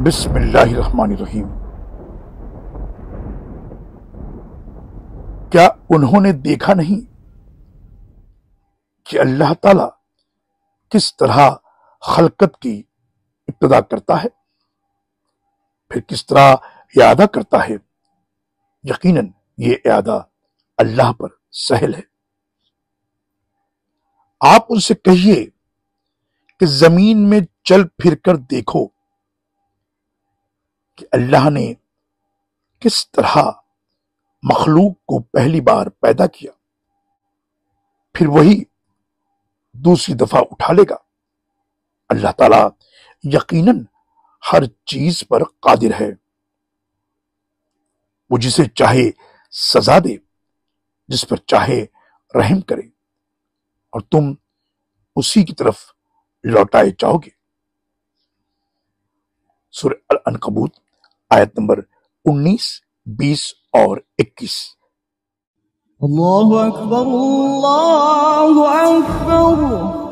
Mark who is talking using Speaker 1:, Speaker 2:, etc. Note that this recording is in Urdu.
Speaker 1: بسم اللہ الرحمن الرحیم۔ کیا انہوں نے دیکھا نہیں کہ اللہ تعالی کس طرح خلقت کی ابتدا کرتا ہے، پھر کس طرح اعادہ کرتا ہے؟ یقیناً یہ اعادہ اللہ پر سہل ہے۔ آپ ان سے کہیے کہ زمین میں چل پھر کر دیکھو کہ اللہ نے کس طرح مخلوق کو پہلی بار پیدا کیا، پھر وہی دوسری دفعہ اٹھا لے گا۔ اللہ تعالیٰ یقیناً ہر چیز پر قادر ہے۔ وہ جسے چاہے سزا دے، جس پر چاہے رحم کرے، اور تم اسی کی طرف لوٹائے جاؤ گے۔ سورہ العنکبوت آیت نمبر 19، 20 اور 21۔
Speaker 2: اللہ اکبر، اللہ اکبر۔